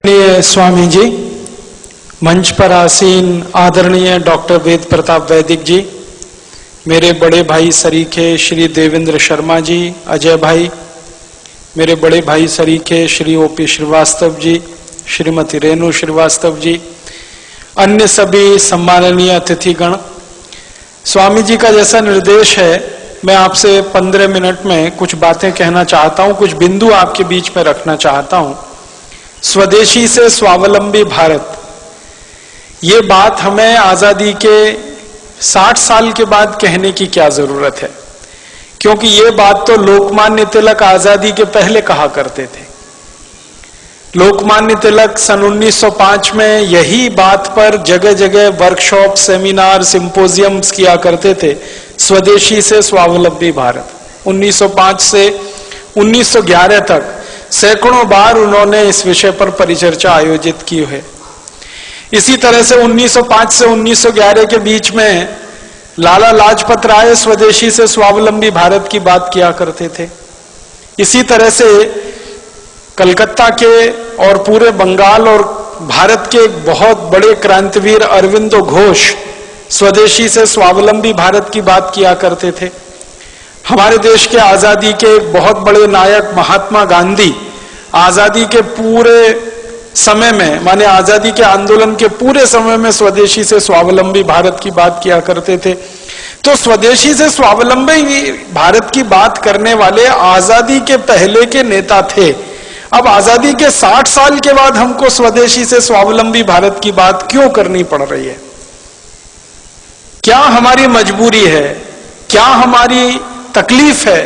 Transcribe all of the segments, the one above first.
स्वामी जी, मंच पर आसीन आदरणीय डॉक्टर वेद प्रताप वैदिक जी, मेरे बड़े भाई सरीखे श्री देवेंद्र शर्मा जी, अजय भाई, मेरे बड़े भाई सरीखे श्री ओपी श्रीवास्तव जी, श्रीमती रेणु श्रीवास्तव जी, अन्य सभी सम्माननीय अतिथिगण, स्वामी जी का जैसा निर्देश है, मैं आपसे 15 मिनट में कुछ बातें कहना चाहता हूं, कुछ बिंदु आपके बीच में रखना चाहता हूं। स्वदेशी से स्वावलंबी भारत, ये बात हमें आजादी के 60 साल के बाद कहने की क्या जरूरत है, क्योंकि ये बात तो लोकमान्य तिलक आजादी के पहले कहा करते थे। लोकमान्य तिलक सन 1905 में यही बात पर जगह जगह वर्कशॉप, सेमिनार, सिंपोजियम्स किया करते थे, स्वदेशी से स्वावलंबी भारत। 1905 से 1911 तक सैकड़ों बार उन्होंने इस विषय पर परिचर्चा आयोजित की है। इसी तरह से 1905 से 1911 के बीच में लाला लाजपत राय स्वदेशी से स्वावलंबी भारत की बात किया करते थे। इसी तरह से कलकत्ता के और पूरे बंगाल और भारत के एक बहुत बड़े क्रांतिवीर अरविंदो घोष स्वदेशी से स्वावलंबी भारत की बात किया करते थे। हमारे देश के आजादी के एक बहुत बड़े नायक महात्मा गांधी आजादी के पूरे समय में, माने आजादी के आंदोलन के पूरे समय में स्वदेशी से स्वावलंबी भारत की बात किया करते थे। तो स्वदेशी से स्वावलंबी भारत की बात करने वाले आजादी के पहले के नेता थे। अब आजादी के 60 साल के बाद हमको स्वदेशी से स्वावलंबी भारत की बात क्यों करनी पड़ रही है? क्या हमारी मजबूरी है? क्या हमारी तकलीफ है?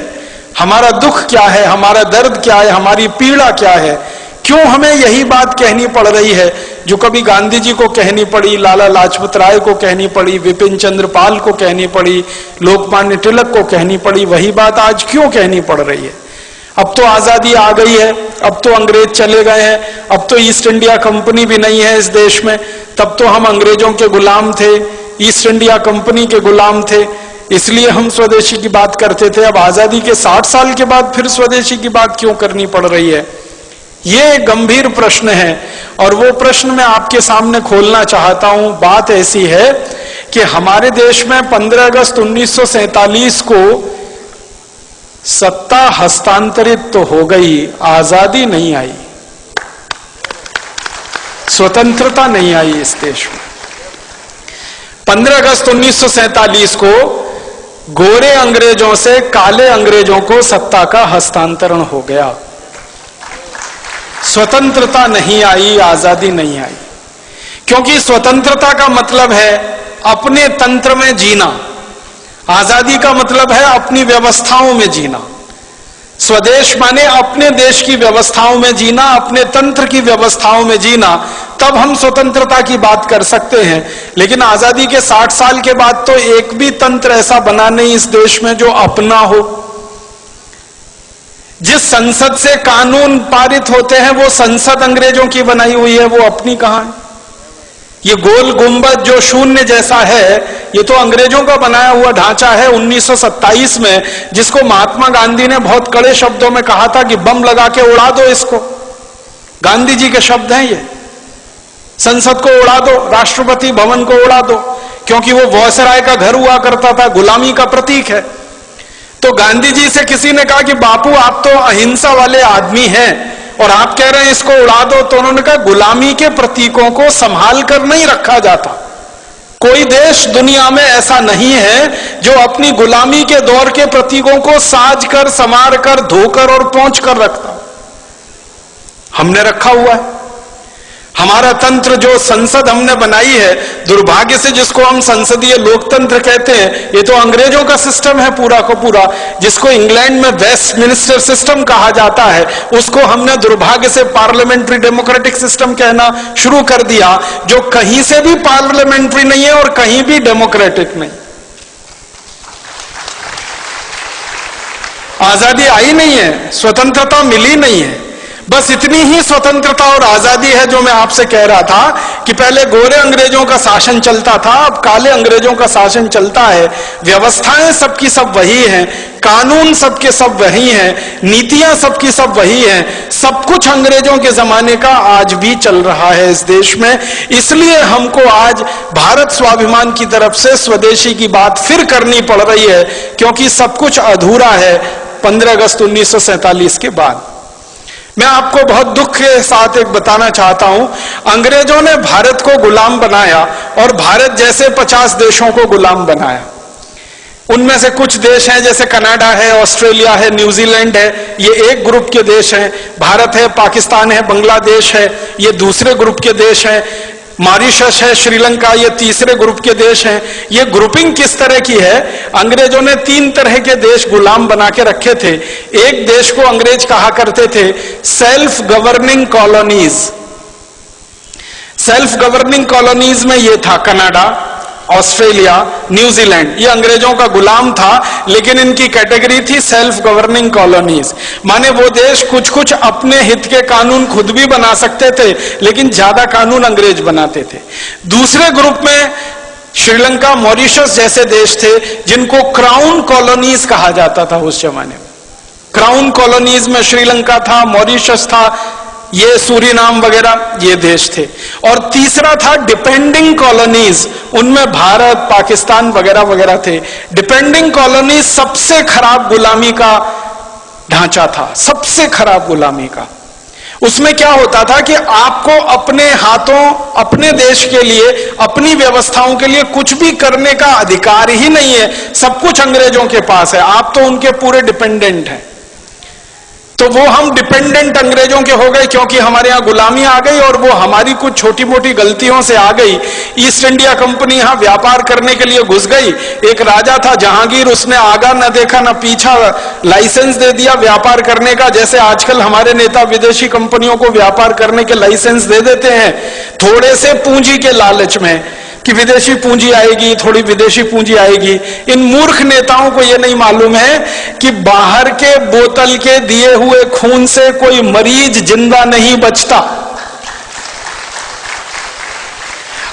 हमारा दुख क्या है? हमारा दर्द क्या है? हमारी पीड़ा क्या है? क्यों हमें यही बात कहनी पड़ रही है जो कभी गांधी जी को कहनी पड़ी, लाला लाजपत राय को कहनी पड़ी, विपिन चंद्र पाल को कहनी पड़ी, लोकमान्य तिलक को कहनी पड़ी, वही बात आज क्यों कहनी पड़ रही है? अब तो आजादी आ गई है, अब तो अंग्रेज चले गए हैं, अब तो ईस्ट इंडिया कंपनी भी नहीं है इस देश में, तब तो हम अंग्रेजों के गुलाम थे, ईस्ट इंडिया कंपनी के गुलाम थे, इसलिए हम स्वदेशी की बात करते थे। अब आजादी के 60 साल के बाद फिर स्वदेशी की बात क्यों करनी पड़ रही है? ये गंभीर प्रश्न है और वो प्रश्न मैं आपके सामने खोलना चाहता हूं। बात ऐसी है कि हमारे देश में 15 अगस्त 1947 को सत्ता हस्तांतरित तो हो गई, आजादी नहीं आई, स्वतंत्रता नहीं आई इस देश में। 15 अगस्त 1947 को गोरे अंग्रेजों से काले अंग्रेजों को सत्ता का हस्तांतरण हो गया। स्वतंत्रता नहीं आई, आजादी नहीं आई, क्योंकि स्वतंत्रता का मतलब है अपने तंत्र में जीना, आजादी का मतलब है अपनी व्यवस्थाओं में जीना। स्वदेश माने अपने देश की व्यवस्थाओं में जीना, अपने तंत्र की व्यवस्थाओं में जीना, तब हम स्वतंत्रता की बात कर सकते हैं। लेकिन आजादी के 60 साल के बाद तो एक भी तंत्र ऐसा बना नहीं इस देश में जो अपना हो। जिस संसद से कानून पारित होते हैं वो संसद अंग्रेजों की बनाई हुई है, वो अपनी कहां है? ये गोल गुंबद जो शून्य जैसा है, ये तो अंग्रेजों का बनाया हुआ ढांचा है 1927 में, जिसको महात्मा गांधी ने बहुत कड़े शब्दों में कहा था कि बम लगा के उड़ा दो इसको। गांधी जी के शब्द हैं ये। संसद को उड़ा दो, राष्ट्रपति भवन को उड़ा दो, क्योंकि वो वॉयसराय का घर हुआ करता था, गुलामी का प्रतीक है। तो गांधी जी से किसी ने कहा कि बापू आप तो अहिंसा वाले आदमी हैं और आप कह रहे हैं इसको उड़ा दो, तो उन्होंने कहा गुलामी के प्रतीकों को संभाल कर नहीं रखा जाता। कोई देश दुनिया में ऐसा नहीं है जो अपनी गुलामी के दौर के प्रतीकों को साज कर, संवार कर, धोकर और पोंछ कर रखता। हमने रखा हुआ है। हमारा तंत्र जो संसद हमने बनाई है, दुर्भाग्य से जिसको हम संसदीय लोकतंत्र कहते हैं, ये तो अंग्रेजों का सिस्टम है पूरा का पूरा, जिसको इंग्लैंड में वेस्टमिनिस्टर सिस्टम कहा जाता है, उसको हमने दुर्भाग्य से पार्लियामेंट्री डेमोक्रेटिक सिस्टम कहना शुरू कर दिया, जो कहीं से भी पार्लियामेंट्री नहीं है और कहीं भी डेमोक्रेटिक नहीं। आजादी आई नहीं है, स्वतंत्रता मिली नहीं है। बस इतनी ही स्वतंत्रता और आजादी है जो मैं आपसे कह रहा था कि पहले गोरे अंग्रेजों का शासन चलता था, अब काले अंग्रेजों का शासन चलता है। व्यवस्थाएं सबकी सब वही हैं, कानून सबके सब वही हैं, नीतियां सबकी सब वही हैं, सब कुछ अंग्रेजों के जमाने का आज भी चल रहा है इस देश में। इसलिए हमको आज भारत स्वाभिमान की तरफ से स्वदेशी की बात फिर करनी पड़ रही है, क्योंकि सब कुछ अधूरा है 15 अगस्त 1947 के बाद। मैं आपको बहुत दुख के साथ एक बताना चाहता हूं, अंग्रेजों ने भारत को गुलाम बनाया और भारत जैसे 50 देशों को गुलाम बनाया। उनमें से कुछ देश हैं जैसे कनाडा है, ऑस्ट्रेलिया है, न्यूजीलैंड है, ये एक ग्रुप के देश हैं। भारत है, पाकिस्तान है, बांग्लादेश है, ये दूसरे ग्रुप के देश हैं। मॉरिशस है, श्रीलंका, ये तीसरे ग्रुप के देश हैं। ये ग्रुपिंग किस तरह की है? अंग्रेजों ने 3 तरह के देश गुलाम बना के रखे थे। एक देश को अंग्रेज कहा करते थे self governing colonies. Self governing colonies में ये था कनाडा, ऑस्ट्रेलिया, न्यूजीलैंड, ये अंग्रेजों का गुलाम था, लेकिन इनकी कैटेगरी थी सेल्फ गवर्निंग कॉलोनीज। माने वो देश कुछ कुछ अपने हित के कानून खुद भी बना सकते थे, लेकिन ज्यादा कानून अंग्रेज बनाते थे। दूसरे ग्रुप में श्रीलंका, मॉरिशस जैसे देश थे, जिनको क्राउन कॉलोनीज कहा जाता था उस जमाने में। क्राउन कॉलोनीज में श्रीलंका था, मॉरिशस था, ये सूरीनाम वगैरह ये देश थे। और तीसरा था डिपेंडिंग कॉलोनीज, उनमें भारत, पाकिस्तान वगैरह वगैरह थे। डिपेंडिंग कॉलोनीज सबसे खराब गुलामी का ढांचा था, सबसे खराब गुलामी का। उसमें क्या होता था कि आपको अपने हाथों, अपने देश के लिए, अपनी व्यवस्थाओं के लिए कुछ भी करने का अधिकार ही नहीं है, सब कुछ अंग्रेजों के पास है, आप तो उनके पूरे डिपेंडेंट हैं। तो वो हम डिपेंडेंट अंग्रेजों के हो गए, क्योंकि हमारे यहां गुलामी आ गई और वो हमारी कुछ छोटी मोटी गलतियों से आ गई। ईस्ट इंडिया कंपनी यहां व्यापार करने के लिए घुस गई। एक राजा था जहांगीर, उसने आगा न देखा न पीछा, लाइसेंस दे दिया व्यापार करने का। जैसे आजकल हमारे नेता विदेशी कंपनियों को व्यापार करने के लाइसेंस दे देते हैं, थोड़े से पूंजी के लालच में कि विदेशी पूंजी आएगी, थोड़ी विदेशी पूंजी आएगी। इन मूर्ख नेताओं को यह नहीं मालूम है कि बाहर के बोतल के दिए हुए खून से कोई मरीज जिंदा नहीं बचता।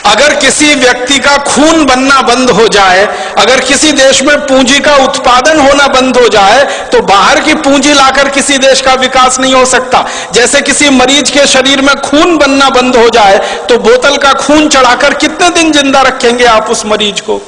अगर किसी व्यक्ति का खून बनना बंद हो जाए, अगर किसी देश में पूंजी का उत्पादन होना बंद हो जाए, तो बाहर की पूंजी लाकर किसी देश का विकास नहीं हो सकता। जैसे किसी मरीज के शरीर में खून बनना बंद हो जाए, तो बोतल का खून चढ़ाकर कितने दिन जिंदा रखेंगे आप उस मरीज को?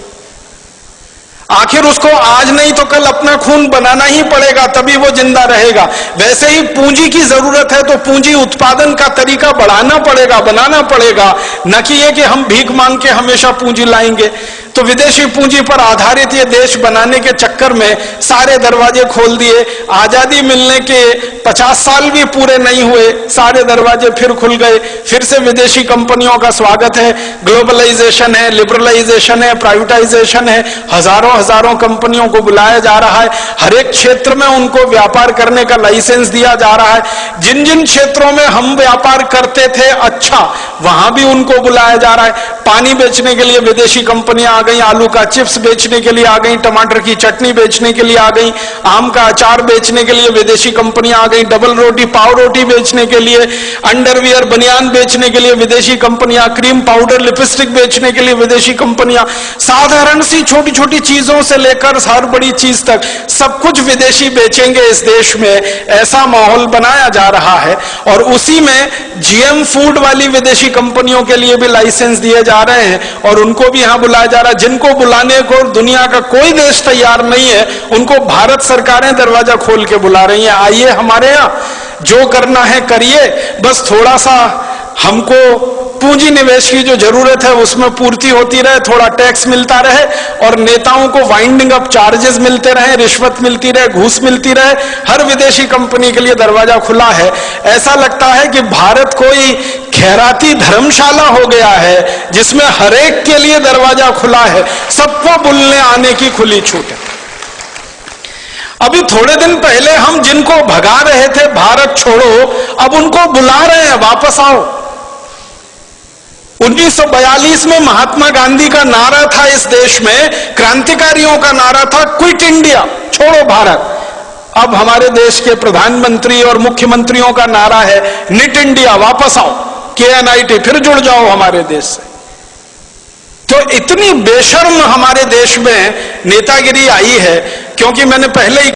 आखिर उसको आज नहीं तो कल अपना खून बनाना ही पड़ेगा, तभी वो जिंदा रहेगा। वैसे ही पूंजी की जरूरत है, तो पूंजी उत्पादन का तरीका बढ़ाना पड़ेगा, बनाना पड़ेगा, न कि ये कि हम भीख मांग के हमेशा पूंजी लाएंगे। तो विदेशी पूंजी पर आधारित ये देश बनाने के चक्कर में सारे दरवाजे खोल दिए। आजादी मिलने के 50 साल भी पूरे नहीं हुए, सारे दरवाजे फिर खुल गए। फिर से विदेशी कंपनियों का स्वागत है, ग्लोबलाइजेशन है, लिबरलाइजेशन है, प्राइवेटाइजेशन है, हजारों हजारों कंपनियों को बुलाया जा रहा है। हर एक क्षेत्र में उनको व्यापार करने का लाइसेंस दिया जा रहा है। जिन जिन क्षेत्रों में हम व्यापार करते थे अच्छा, वहां भी उनको बुलाया जा रहा है। पानी बेचने के लिए विदेशी कंपनियां आ गई, आलू का चिप्स बेचने के लिए आ गई, टमाटर की चटनी बेचने के लिए आ गई, आम का अचार बेचने के लिए विदेशी कंपनियां आ गई, डबल रोटी, पाव रोटी बेचने के लिए, अंडरवियर, बनियान बेचने के लिए विदेशी कंपनियां, क्रीम पाउडर, लिपस्टिक बेचने के लिए विदेशी कंपनियां। साधारण सी छोटी छोटी चीजों से लेकर हर बड़ी चीज तक सब कुछ विदेशी बेचेंगे इस देश में, ऐसा माहौल बनाया जा रहा है। और उसी में जीएम फूड वाली विदेशी कंपनियों के लिए भी लाइसेंस दिए जा रहे हैं और उनको भी यहां बुलाया जा रहा है। जिनको बुलाने को दुनिया का कोई देश तैयार नहीं है, उनको भारत सरकारें दरवाजा खोल के बुला रही हैं, आइए हमारे यहां, जो करना है करिए, बस थोड़ा सा हमको पूंजी निवेश की जो जरूरत है उसमें पूर्ति होती रहे, थोड़ा टैक्स मिलता रहे और नेताओं को वाइंडिंग अप चार्जेस मिलते रहे, रिश्वत मिलती रहे, घूस मिलती रहे। हर विदेशी कंपनी के लिए दरवाजा खुला है। ऐसा लगता है कि भारत कोई खैराती धर्मशाला हो गया है जिसमें हर एक के लिए दरवाजा खुला है, सबको बुलने आने की खुली छूट है। अभी थोड़े दिन पहले हम जिनको भगा रहे थे भारत छोड़ो, अब उनको बुला रहे हैं वापस आओ। 1942 में महात्मा गांधी का नारा था इस देश में, क्रांतिकारियों का नारा था क्विट इंडिया, छोड़ो भारत। अब हमारे देश के प्रधानमंत्री और मुख्यमंत्रियों का नारा है निट इंडिया, वापस आओ। KNIT, फिर जुड़ जाओ हमारे देश से। तो इतनी बेशर्म हमारे देश में नेतागिरी आई है, क्योंकि मैंने पहले ही